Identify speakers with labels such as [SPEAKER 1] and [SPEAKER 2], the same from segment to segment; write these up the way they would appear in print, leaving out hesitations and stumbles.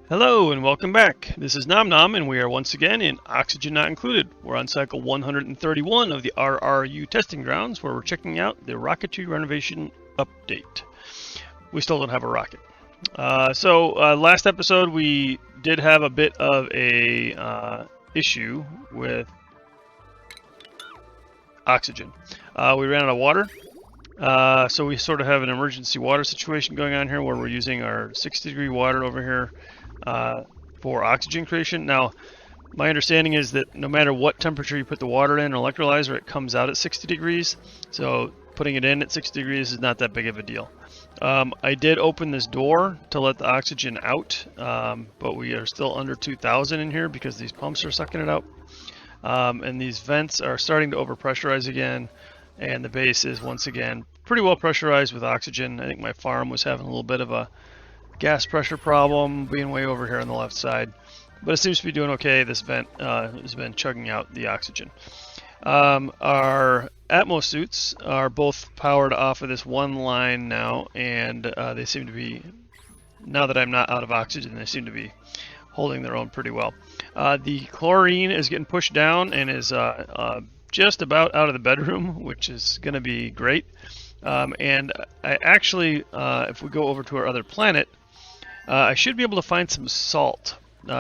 [SPEAKER 1] Hello and welcome back. This is Nom Nom and we are once again in Oxygen Not Included. We're on cycle 131 of the RRU testing grounds where we're checking out the Rocketry Renovation update. We still don't have a rocket. Last episode we did have a bit of a issue with oxygen. We ran out of water. So we sort of have an emergency water situation going on here where we're using our 60-degree water over here for oxygen creation. Now, my understanding is that no matter what temperature you put the water in, electrolyzer, it comes out at 60 degrees. So putting it in at 60 degrees is not that big of a deal. I did open this door to let the oxygen out, but we are still under 2,000 in here because these pumps are sucking it out. And these vents are starting to overpressurize again, and the base is once again pretty well pressurized with oxygen. I think my farm was having a little bit of a gas pressure problem, being way over here on the left side, but it seems to be doing okay. This vent has been chugging out the oxygen. Our Atmos suits are both powered off of this one line now, and they seem to be, now that I'm not out of oxygen, they seem to be holding their own pretty well. The chlorine is getting pushed down and is just about out of the bedroom, which is going to be great. And I actually, if we go over to our other planet, I should be able to find some salt,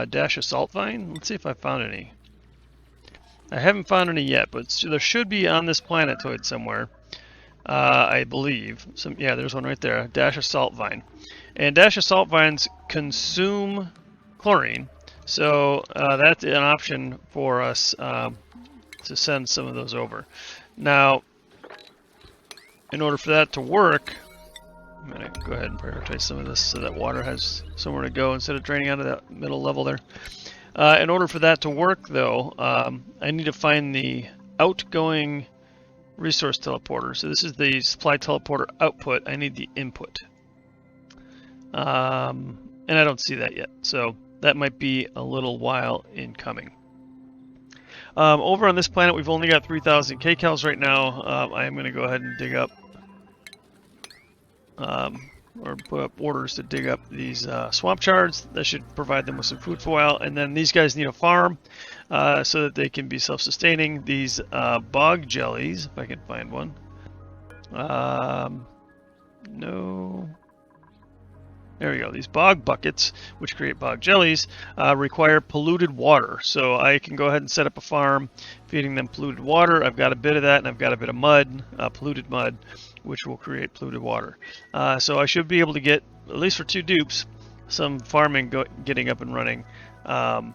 [SPEAKER 1] dash of salt vine. Let's see if I found any. I haven't found any yet, but there should be on this planetoid somewhere, I believe. Yeah, there's one right there, dash of salt vine. And dash of salt vines consume chlorine, so that's an option for us to send some of those over. Now, in order for that to work, I'm going to go ahead and prioritize some of this so that water has somewhere to go instead of draining out of that middle level there. In order for that to work, though, I need to find the outgoing resource teleporter. So this is the supply teleporter output. I need the input. And I don't see that yet. So that might be a little while in coming. Over on this planet, we've only got 3,000 kcals right now. I am going to go ahead and dig up or put up orders to dig up these swamp chards. That should provide them with some food for a while. And then these guys need a farm so that they can be self-sustaining. These bog jellies, if I can find one. No. There we go. These bog buckets, which create bog jellies, require polluted water. So I can go ahead and set up a farm feeding them polluted water. I've got a bit of that, and I've got a bit of mud, polluted mud, which will create polluted water. So I should be able to get, at least for 2 dupes, some farming getting up and running. I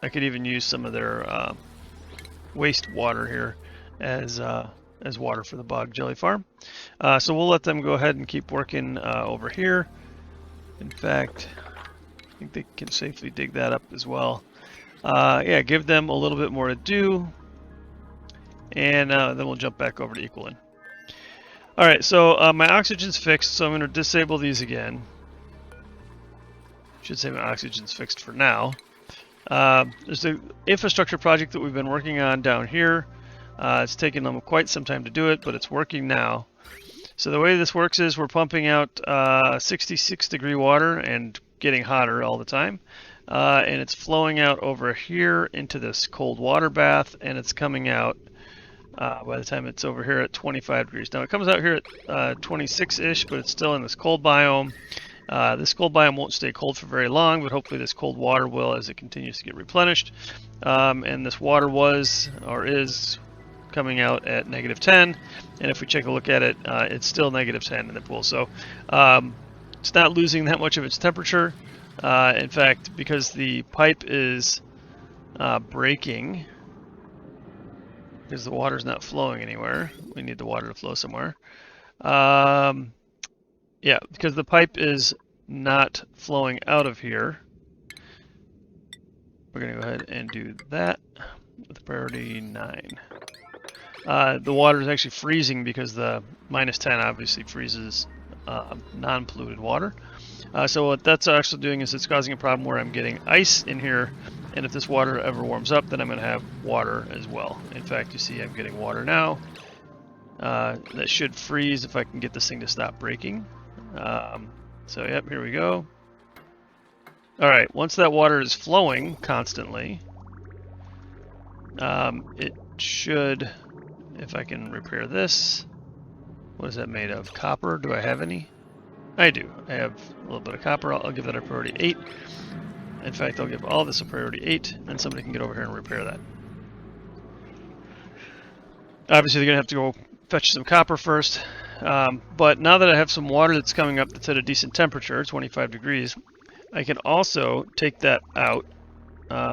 [SPEAKER 1] could even use some of their waste water here as water for the bog jelly farm. So we'll let them go ahead and keep working over here. In fact, I think they can safely dig that up as well. Yeah, give them a little bit more to do. And then we'll jump back over to Equalin. Alright, so my oxygen's fixed, so I'm going to disable these again. Should say my oxygen's fixed for now. There's the infrastructure project that we've been working on down here. It's taken them quite some time to do it, but it's working now. So the way this works is we're pumping out 66-degree water and getting hotter all the time. And it's flowing out over here into this cold water bath, and it's coming out by the time it's over here at 25 degrees. Now it comes out here at 26-ish, but it's still in this cold biome. This cold biome won't stay cold for very long, but hopefully this cold water will as it continues to get replenished. And this water was, or is, coming out at -10, and if we take a look at it, it's still -10 in the pool. So it's not losing that much of its temperature. In fact, because the pipe is breaking, because the water's not flowing anywhere, we need the water to flow somewhere. Yeah, because the pipe is not flowing out of here, we're going to go ahead and do that with priority 9. The water is actually freezing because the -10 obviously freezes non-polluted water. So what that's actually doing is it's causing a problem where I'm getting ice in here, and if this water ever warms up, then I'm going to have water as well. In fact, you see I'm getting water now. That should freeze if I can get this thing to stop breaking. So yep, here we go. Alright, once that water is flowing constantly, it should, if I can repair this, what is that made of? Copper? Do I have any? I do. I have a little bit of copper. I'll give that a priority 8. In fact, I'll give all this a priority 8, and somebody can get over here and repair that. Obviously, they're going to have to go fetch some copper first. But now that I have some water that's coming up that's at a decent temperature, 25 degrees, I can also take that out.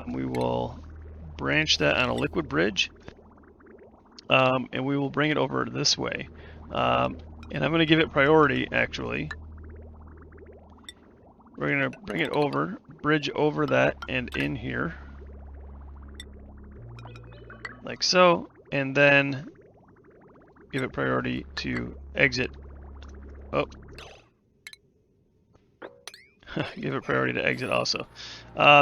[SPEAKER 1] We will branch that on a liquid bridge, and we will bring it over this way. And I'm going to give it priority, actually. We're going to bring it over, bridge over that, and in here. Like so. And then give it priority to exit. Oh. Give it priority to exit also.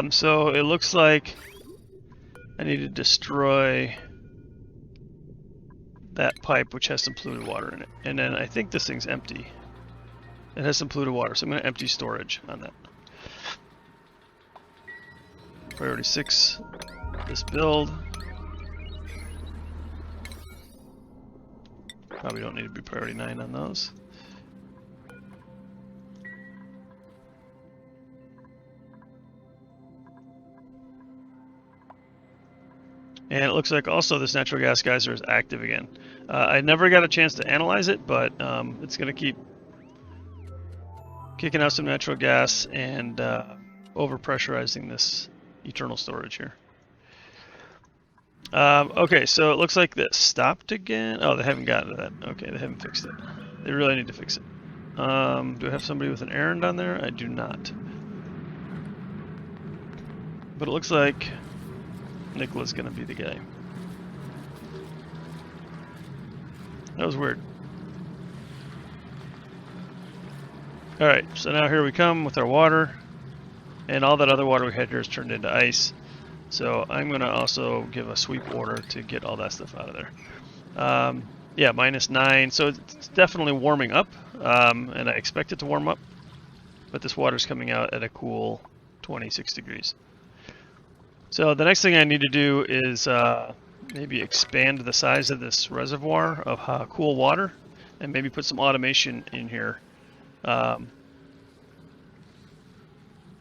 [SPEAKER 1] So it looks like I need to destroy that pipe, which has some polluted water in it. And then I think this thing's empty. It has some polluted water, so I'm going to empty storage on that. Priority 6, this build. Probably don't need to be priority 9 on those. And it looks like also this natural gas geyser is active again. I never got a chance to analyze it, but it's going to keep kicking out some natural gas and overpressurizing this eternal storage here. Okay, so it looks like this stopped again. Oh, they haven't gotten to that. Okay, they haven't fixed it. They really need to fix it. Do I have somebody with an errand on there? I do not. But it looks like Nicola's going to be the guy. That was weird. Alright, so now here we come with our water. And all that other water we had here is turned into ice. So I'm going to also give a sweep order to get all that stuff out of there. Yeah, -9. So it's definitely warming up. And I expect it to warm up. But this water's coming out at a cool 26 degrees. So the next thing I need to do is maybe expand the size of this reservoir of cool water. And maybe put some automation in here.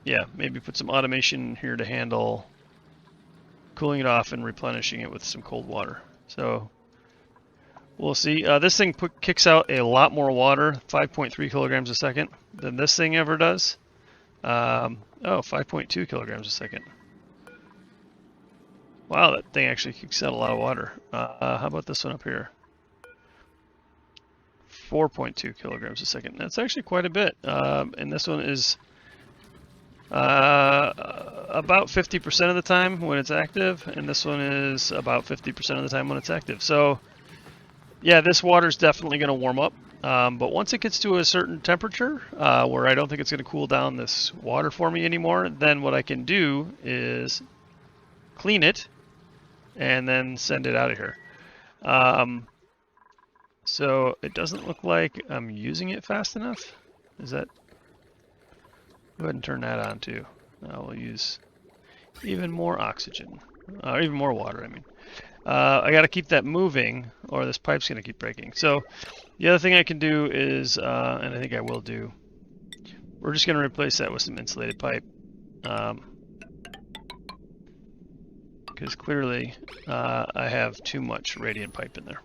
[SPEAKER 1] Yeah, maybe put some automation here to handle cooling it off and replenishing it with some cold water. So we'll see. This thing kicks out a lot more water, 5.3 kilograms a second, than this thing ever does. 5.2 kilograms a second. Wow, that thing actually kicks out a lot of water. How about this one up here? 4.2 kilograms a second. That's actually quite a bit. And this one is about 50% of the time when it's active, and this one is about 50% of the time when it's active. So yeah, this water is definitely going to warm up, but once it gets to a certain temperature where I don't think it's going to cool down this water for me anymore, then what I can do is clean it and then send it out of here. So it doesn't look like I'm using it fast enough. Is that? Go ahead and turn that on too. We'll use even more oxygen, or even more water, I mean. I got to keep that moving or this pipe's going to keep breaking. So the other thing I can do is, and I think I will do, we're just going to replace that with some insulated pipe. Because clearly I have too much radiant pipe in there.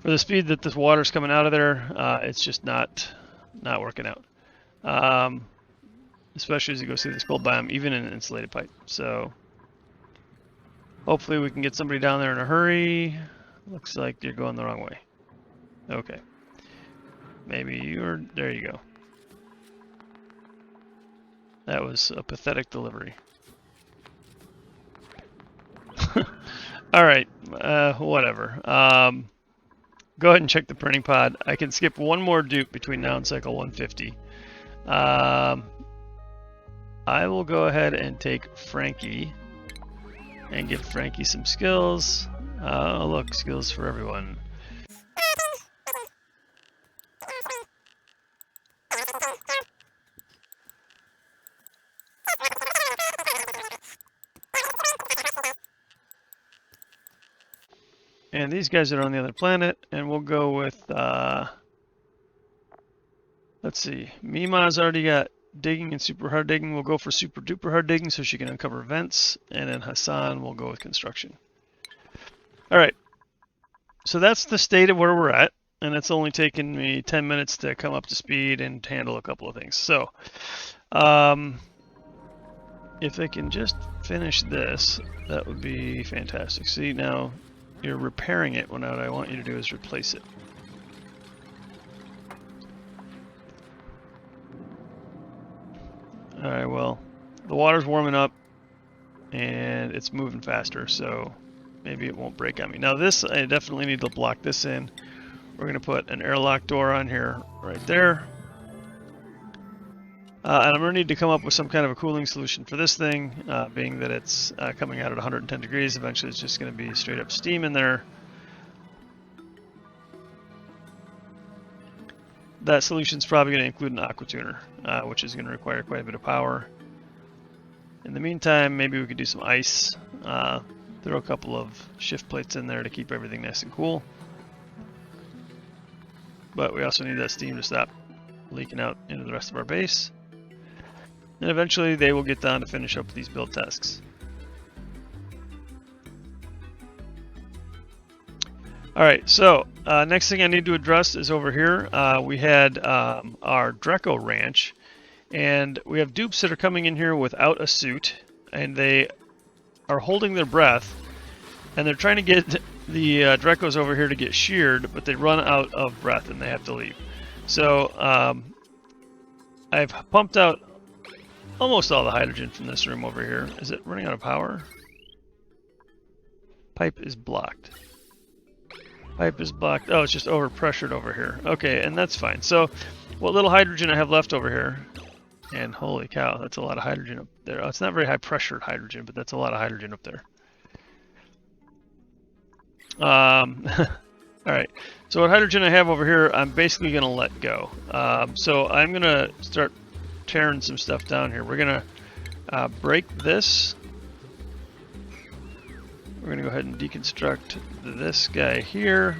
[SPEAKER 1] For the speed that this water's coming out of there, it's just not working out. Especially as you go through this cold biome, even in an insulated pipe. So hopefully we can get somebody down there in a hurry. Looks like you're going the wrong way. Okay. Maybe you're, there you go. That was a pathetic delivery. Alright, whatever. Go ahead and check the printing pod. I can skip one more dupe between now and cycle 150. I will go ahead and take Frankie and give Frankie some skills. Look, skills for everyone. And these guys are on the other planet, and we'll go with, let's see, Mima's already got digging and super hard digging. We'll go for super duper hard digging so she can uncover vents, and then Hassan will go with construction. All right, so that's the state of where we're at, and it's only taken me 10 minutes to come up to speed and handle a couple of things. So, if I can just finish this, that would be fantastic. See, now you're repairing it when what I want you to do is replace it. Alright, well, the water's warming up and it's moving faster, so maybe it won't break on me. Now this, I definitely need to block this in. We're going to put an airlock door on here right there. And I'm going to need to come up with some kind of a cooling solution for this thing, being that it's coming out at 110 degrees. Eventually it's just going to be straight up steam in there. That solution is probably going to include an aqua tuner, which is going to require quite a bit of power. In the meantime, maybe we could do some ice, throw a couple of shift plates in there to keep everything nice and cool. But we also need that steam to stop leaking out into the rest of our base. And eventually they will get down to finish up these build tasks. Alright, so next thing I need to address is over here. We had our Drekko ranch, and we have dupes that are coming in here without a suit, and they are holding their breath, and they're trying to get the Drekkos over here to get sheared, but they run out of breath and they have to leave. So I've pumped out almost all the hydrogen from this room over here. Is it running out of power? Pipe is blocked. Pipe is blocked. Oh, it's just overpressured over here. Okay, and that's fine. So what little hydrogen I have left over here, and holy cow, that's a lot of hydrogen up there. Oh, it's not very high pressured hydrogen, but that's a lot of hydrogen up there. Alright, so what hydrogen I have over here, I'm basically going to let go. So I'm going to start tearing some stuff down here. We're going to break this. We're going to go ahead and deconstruct this guy here.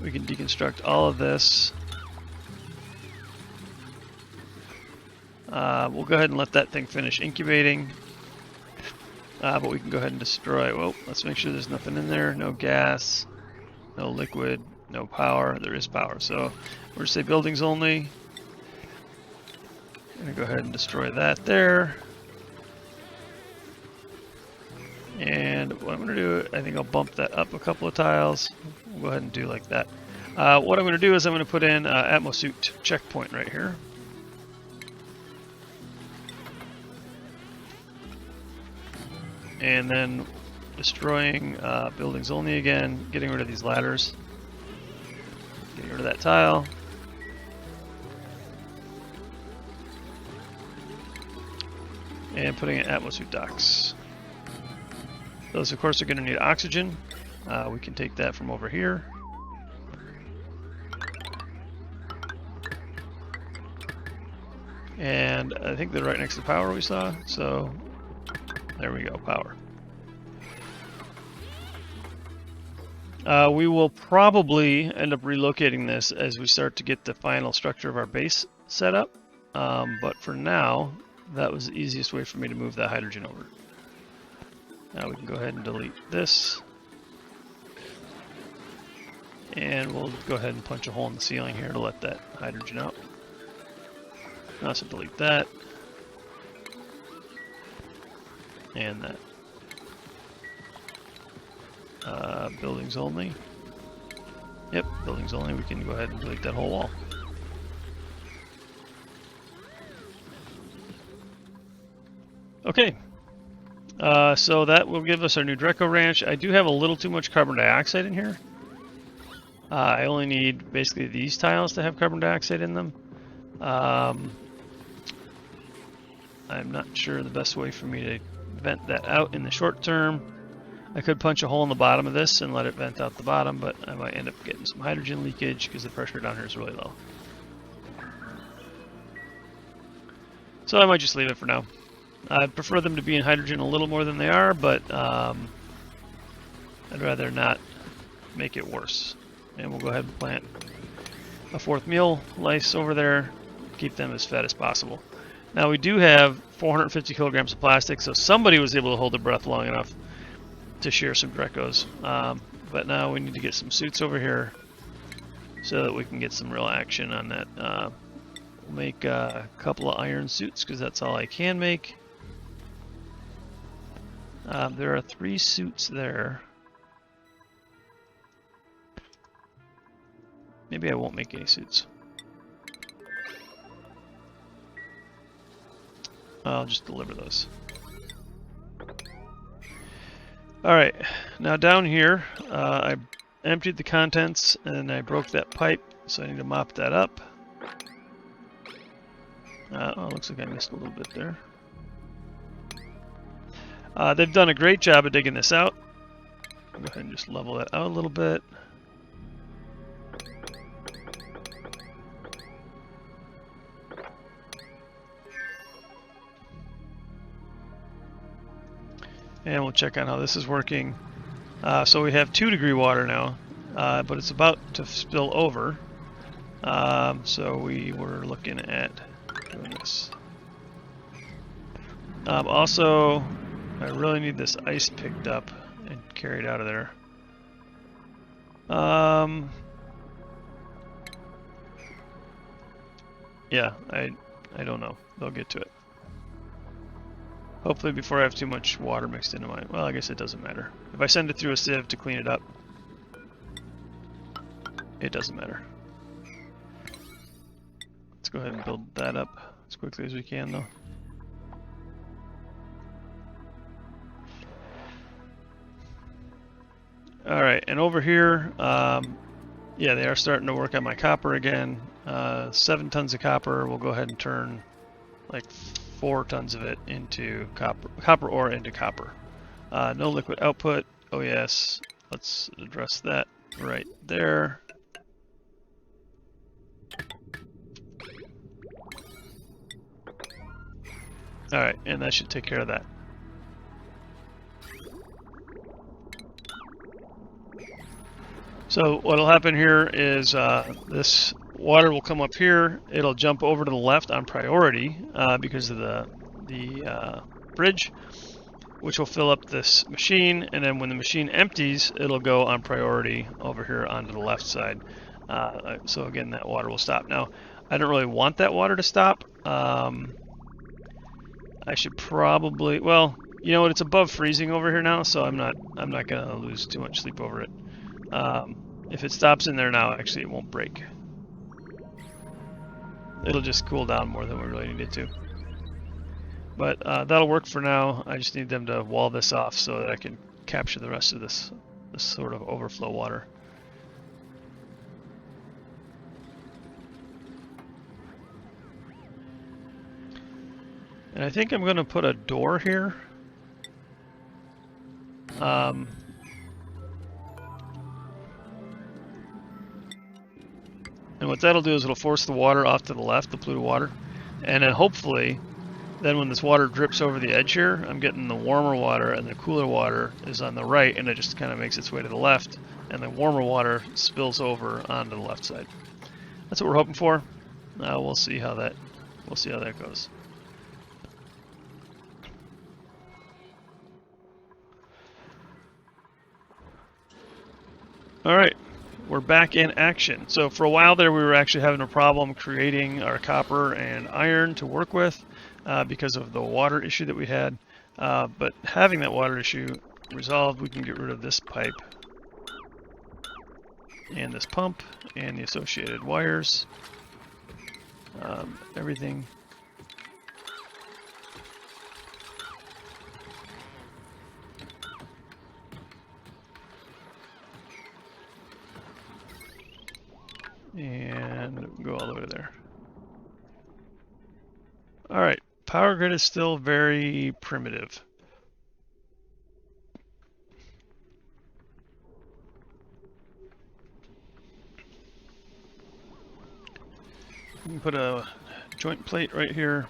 [SPEAKER 1] We can deconstruct all of this. We'll go ahead and let that thing finish incubating. But we can go ahead and destroy. Well, let's make sure there's nothing in there. No gas, no liquid, no power. There is power. So we're going to say buildings only. I'm going to go ahead and destroy that there. And what I'm going to do, I think I'll bump that up a couple of tiles. We'll go ahead and do like that. What I'm going to do is I'm going to put in atmosuit checkpoint right here. And then destroying buildings only again, getting rid of these ladders, getting rid of that tile. And putting in atmosuit docks. Those, of course, are going to need oxygen. We can take that from over here. And I think they're right next to power we saw, so there we go, power. We will probably end up relocating this as we start to get the final structure of our base set up. But for now, that was the easiest way for me to move that hydrogen over. Now we can go ahead and delete this. And we'll go ahead and punch a hole in the ceiling here to let that hydrogen out. Also delete that. And that. Buildings only. Yep, buildings only. We can go ahead and delete that whole wall. Okay. So that will give us our new Drekko ranch. I do have a little too much carbon dioxide in here. I only need basically these tiles to have carbon dioxide in them. I'm not sure the best way for me to vent that out in the short term. I could punch a hole in the bottom of this and let it vent out the bottom, but I might end up getting some hydrogen leakage because the pressure down here is really low. So I might just leave it for now. I'd prefer them to be in hydrogen a little more than they are, but I'd rather not make it worse. And we'll go ahead and plant a 4th meal lice over there, keep them as fed as possible. Now we do have 450 kilograms of plastic, so somebody was able to hold their breath long enough to shear some Drekkos. But now we need to get some suits over here so that we can get some real action on that. We'll make a couple of iron suits because that's all I can make. There are 3 suits there. Maybe I won't make any suits. I'll just deliver those. Alright, now down here, I emptied the contents and I broke that pipe, so I need to mop that up. Oh, looks like I missed a little bit there. They've done a great job of digging this out. I'll go ahead and just level that out a little bit. And we'll check on how this is working. So we have 2-degree water now, but it's about to spill over. So we were looking at doing this. Also, I really need this ice picked up and carried out of there. Yeah, I don't know. They'll get to it. Hopefully before I have too much water mixed into mine. Well, I guess it doesn't matter. If I send it through a sieve to clean it up, it doesn't matter. Let's go ahead and build that up as quickly as we can, though. Alright, and over here, yeah, they are starting to work on my copper again. 7 tons of copper. We'll go ahead and turn like 4 tons of it into copper ore into copper. No liquid output. Oh yes, let's address that right there. Alright, and that should take care of that. So what'll happen here is this water will come up here. It'll jump over to the left on priority because of the bridge, which will fill up this machine. And then when the machine empties, it'll go on priority over here onto the left side. So again, that water will stop. Now, I don't really want that water to stop. I should probably, well, you know what? It's above freezing over here now, so I'm not gonna lose too much sleep over it. If it stops in there now, actually, it won't break. It'll just cool down more than we really need it to. But that'll work for now. I just need them to wall this off so that I can capture the rest of this sort of overflow water. And I think I'm going to put a door here. And what that'll do is it'll force the water off to the left, the polluted water. And then hopefully, then when this water drips over the edge here, I'm getting the warmer water and the cooler water is on the right, and it just kind of makes its way to the left, and the warmer water spills over onto the left side. That's what we're hoping for. We'll see how that goes. All right. We're back in action. So for a while there, we were actually having a problem creating our copper and iron to work with because of the water issue that we had. But having that water issue resolved, we can get rid of this pipe and this pump and the associated wires. Everything. And go all the way to there. Alright, power grid is still very primitive. You can put a joint plate right here.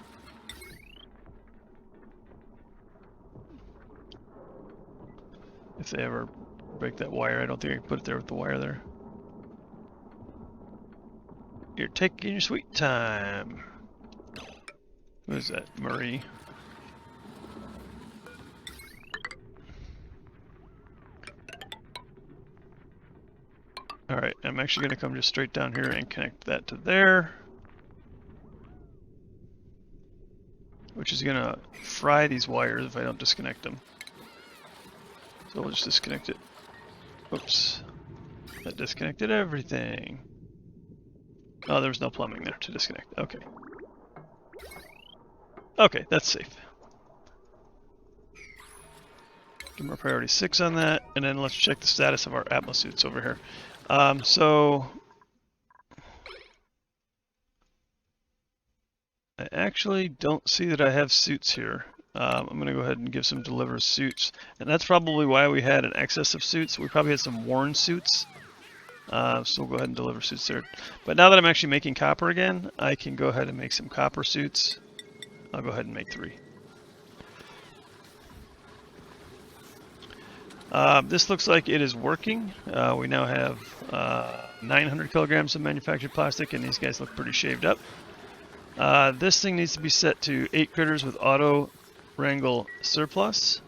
[SPEAKER 1] If they ever break that wire. I don't think I can put it there with the wire there. You're taking your sweet time. Who is that? Marie. Alright, I'm actually going to come just straight down here and connect that to there. Which is going to fry these wires if I don't disconnect them. So we'll just disconnect it. Oops. That disconnected everything. Oh, there was no plumbing there to disconnect. Okay. Okay, that's safe. Give more priority 6 on that, and then let's check the status of our Atmos suits over here. So I actually don't see that I have suits here. I'm going to go ahead and give some deliver suits, and that's probably why we had an excess of suits. We probably had some worn suits, so we'll go ahead and deliver suits there. But now that I'm actually making copper again, I can go ahead and make some copper suits. I'll go ahead and make 3. This looks like it is working. We now have 900 kilograms of manufactured plastic, and these guys look pretty shaved up. This thing needs to be set to 8 critters with auto wrangle surplus.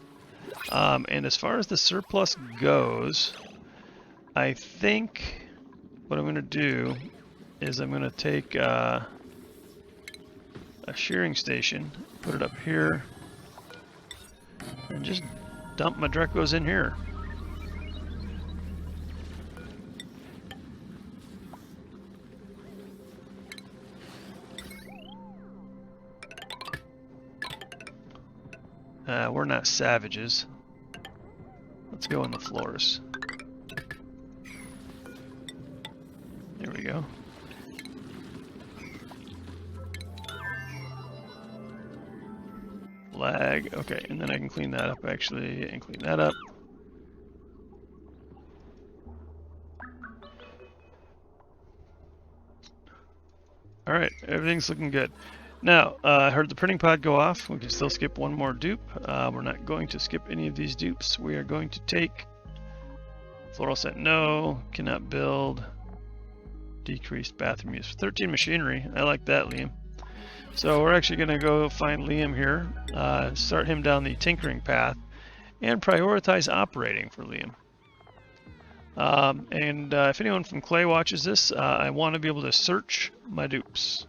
[SPEAKER 1] And as far as the surplus goes, I think what I'm going to do is I'm going to take a shearing station, put it up here, and just dump my Drekkos in here. We're not savages. Let's go in the floors. There we go. Lag. Okay, and then I can clean that up actually, and clean that up. Alright, everything's looking good. Now, I heard the printing pod go off. We can still skip one more dupe. We're not going to skip any of these dupes. We are going to take fluorescent no, cannot build, decreased bathroom use. 13 machinery. I like that, Liam. So we're actually going to go find Liam here, start him down the tinkering path, and prioritize operating for Liam. If anyone from Clay watches this, I want to be able to search my dupes.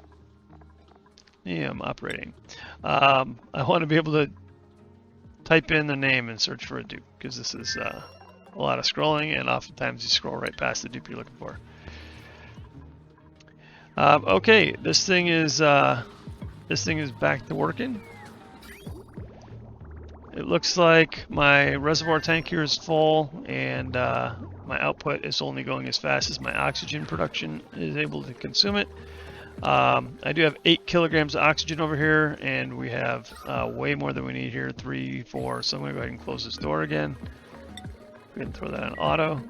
[SPEAKER 1] Liam operating. I want to be able to type in the name and search for a dupe, because this is a lot of scrolling, and oftentimes you scroll right past the dupe you're looking for. Okay, this thing is back to working. It looks like my reservoir tank here is full, and my output is only going as fast as my oxygen production is able to consume it. I do have 8 kilograms of oxygen over here, and we have way more than we need here, 3, 4. So I'm going to go ahead and close this door again. Go ahead and throw that on auto.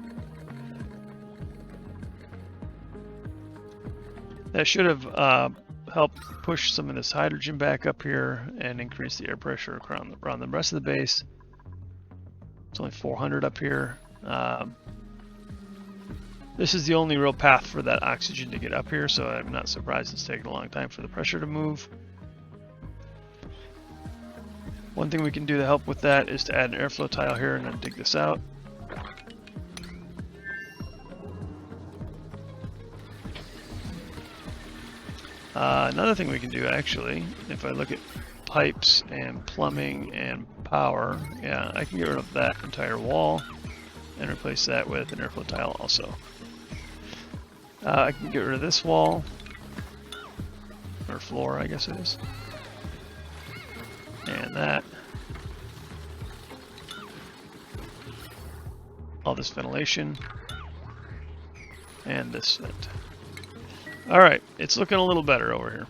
[SPEAKER 1] That should have helped push some of this hydrogen back up here and increase the air pressure around the rest of the base. It's only 400 up here. This is the only real path for that oxygen to get up here, so I'm not surprised it's taking a long time for the pressure to move. One thing we can do to help with that is to add an airflow tile here and then dig this out. Another thing we can do actually, if I look at pipes and plumbing and power, yeah, I can get rid of that entire wall and replace that with an airflow tile also. I can get rid of this wall, or floor I guess it is, and that. All this ventilation, and this vent. Alright, it's looking a little better over here.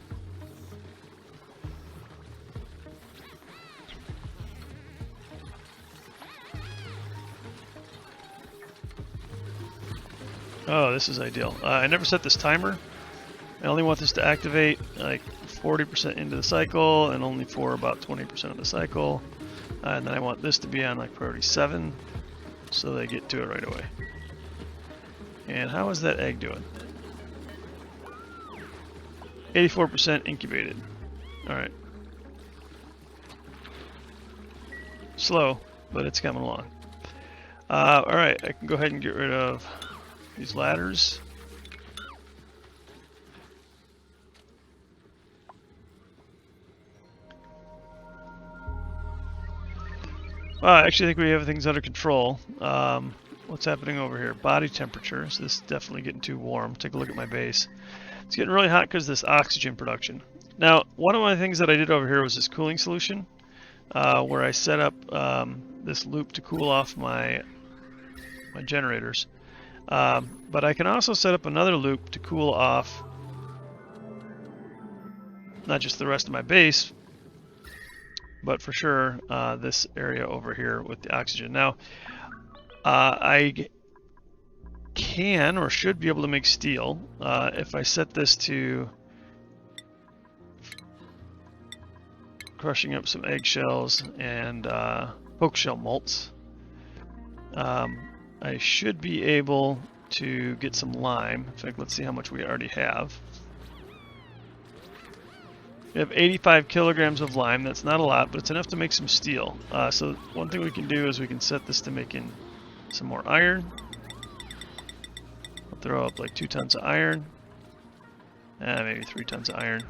[SPEAKER 1] Oh, this is ideal. I never set this timer. I only want this to activate like 40% into the cycle and only for about 20% of the cycle. And then I want this to be on like priority 7. so they get to it right away. And how is that egg doing? 84% incubated. Alright. Slow, but it's coming along. Alright, I can go ahead and get rid of these ladders. I actually think we have things under control. What's happening over here? Body temperature. So this is definitely getting too warm. Take a look at my base. It's getting really hot because of this oxygen production. Now, one of my things that I did over here was this cooling solution, where I set up this loop to cool off my generators. But I can also set up another loop to cool off not just the rest of my base, but for sure this area over here with the oxygen. Now, I can or should be able to make steel if I set this to crushing up some eggshells and poke shell malts. I should be able to get some lime. In fact, let's see how much we already have. We have 85 kilograms of lime. That's not a lot, but it's enough to make some steel. So one thing we can do is we can set this to making some more iron. I'll throw up like 2 tons of iron. Maybe 3 tons of iron.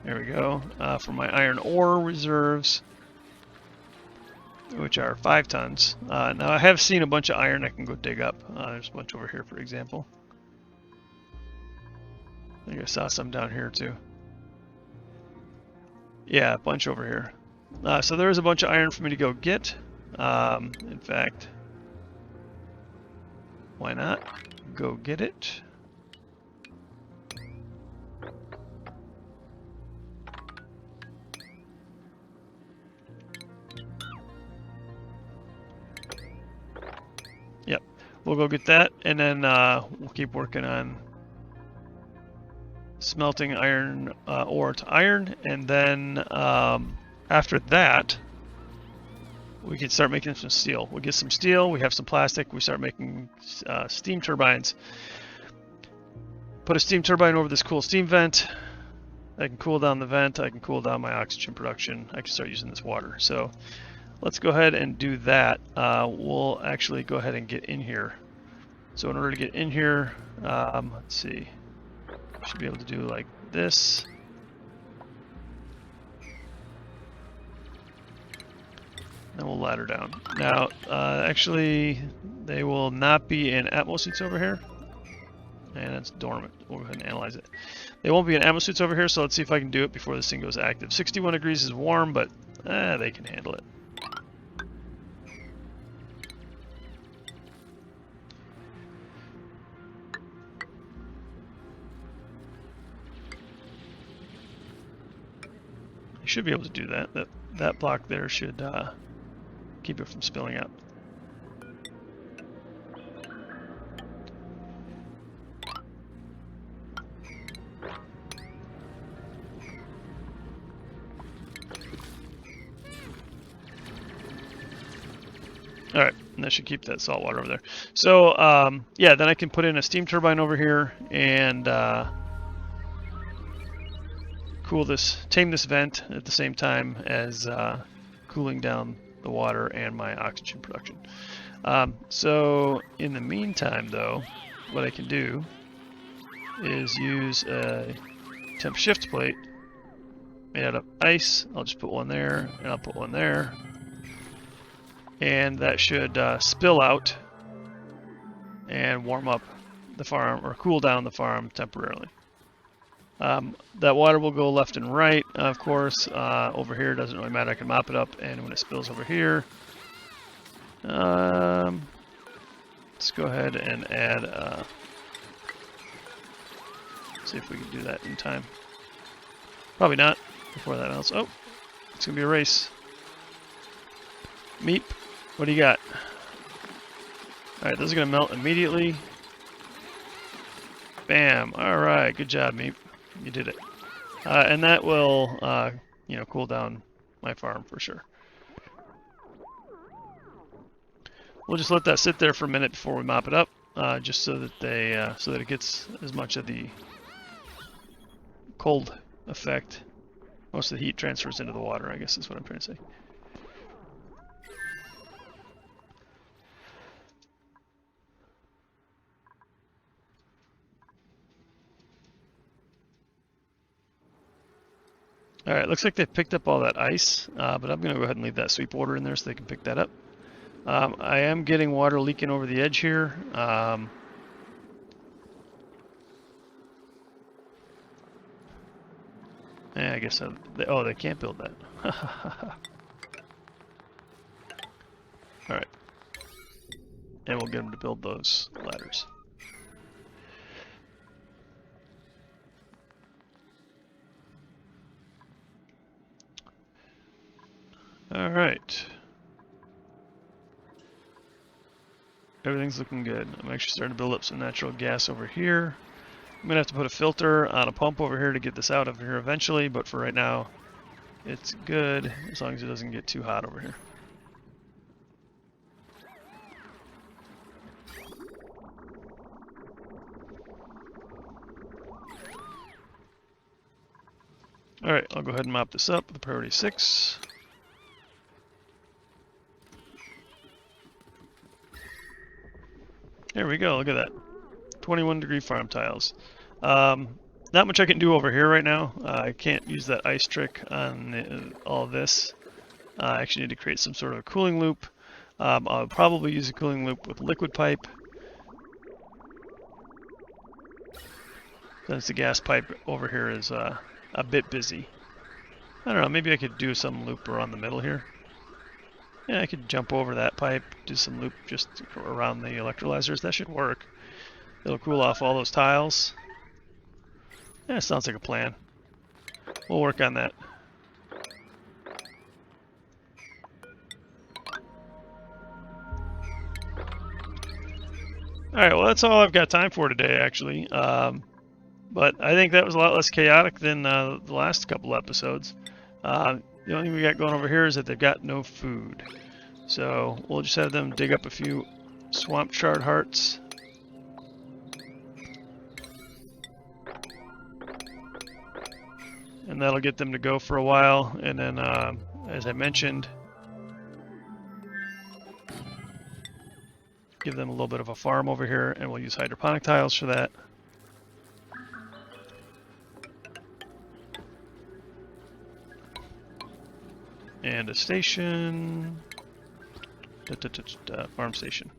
[SPEAKER 1] There we go. For my iron ore reserves, which are 5 tons. Now I have seen a bunch of iron I can go dig up. There's a bunch over here, for example. I think I saw some down here too. Yeah, a bunch over here. So there is a bunch of iron for me to go get. In fact, why not go get it? Yep, we'll go get that, and then we'll keep working on smelting iron ore to iron, and then after that we can start making some steel. We'll get some steel, we have some plastic, we start making steam turbines. Put a steam turbine over this cool steam vent. I can cool down the vent, I can cool down my oxygen production, I can start using this water. So let's go ahead and do that. We'll actually go ahead and get in here. So in order to get in here, let's see, should be able to do like this. Then we'll ladder down. Now, actually, they will not be in atmo suits over here. And it's dormant. We'll go ahead and analyze it. They won't be in atmo suits over here, so let's see if I can do it before this thing goes active. 61 degrees is warm, but they can handle it. Should be able to do that. That block there should keep it from spilling out. All right, and that should keep that salt water over there. So yeah, then I can put in a steam turbine over here and tame this vent at the same time as cooling down the water and my oxygen production. So in the meantime, though, what I can do is use a temp shift plate made out of ice. I'll just put one there, and I'll put one there, and that should spill out and warm up the farm, or cool down the farm temporarily. That water will go left and right, of course. Over here, doesn't really matter. I can mop it up, and when it spills over here, let's go ahead and add, see if we can do that in time. Probably not, before that melts. Oh, it's going to be a race. Meep, what do you got? Alright, those are going to melt immediately. Bam, alright, good job, Meep. You did it. And that will, you know, cool down my farm for sure. we'll just let that sit there for a minute before we mop it up, just so that it gets as much of the cold effect. Most of the heat transfers into the water, I guess is what I'm trying to say. Alright, looks like they've picked up all that ice, but I'm going to go ahead and leave that sweep water in there so they can pick that up. I am getting water leaking over the edge here. Yeah, I guess they can't build that. Alright. And we'll get them to build those ladders. Alright. Everything's looking good. I'm actually starting to build up some natural gas over here. I'm going to have to put a filter on a pump over here to get this out of here eventually, but for right now, it's good as long as it doesn't get too hot over here. Alright, I'll go ahead and mop this up with the priority 6. There we go, look at that. 21-degree farm tiles. Not much I can do over here right now. I can't use that ice trick on all of this. I actually need to create some sort of a cooling loop. I'll probably use a cooling loop with liquid pipe, since the gas pipe over here is a bit busy. I don't know, maybe I could do some loop around the middle here. Yeah, I could jump over that pipe, do some loop just around the electrolyzers. That should work. It'll cool off all those tiles. Yeah, sounds like a plan. We'll work on that. Alright, well that's all I've got time for today, actually. But I think that was a lot less chaotic than the last couple episodes. The only thing we got going over here is that they've got no food. So we'll just have them dig up a few swamp chard hearts. And that'll get them to go for a while. And then, as I mentioned, give them a little bit of a farm over here, and we'll use hydroponic tiles for that. And a station, farm station.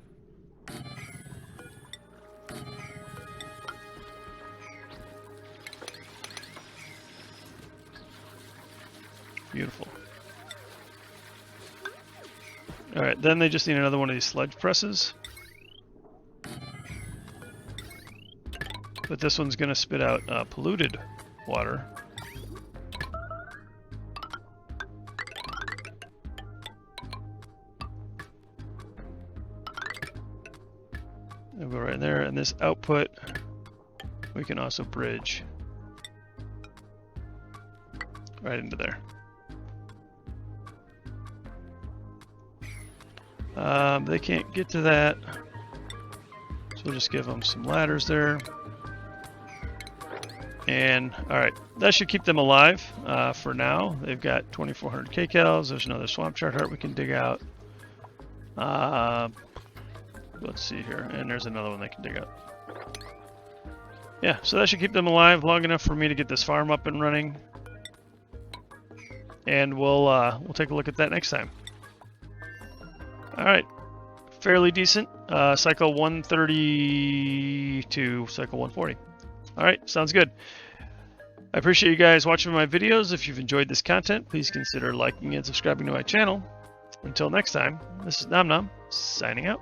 [SPEAKER 1] Beautiful. All right, then they just need another one of these sludge presses. But this one's going to spit out polluted water. It'll go right in there, and this output we can also bridge right into there. They can't get to that, so we'll just give them some ladders there. And alright, that should keep them alive for now. They've got 2400 kcals. There's another swamp chard heart we can dig out. Let's see here, and there's another one they can dig out. Yeah, so that should keep them alive long enough for me to get this farm up and running. And we'll take a look at that next time. Alright, fairly decent. Cycle 130 to cycle 140. Alright, sounds good. I appreciate you guys watching my videos. If you've enjoyed this content, please consider liking and subscribing to my channel. Until next time, this is Nom Nom, signing out.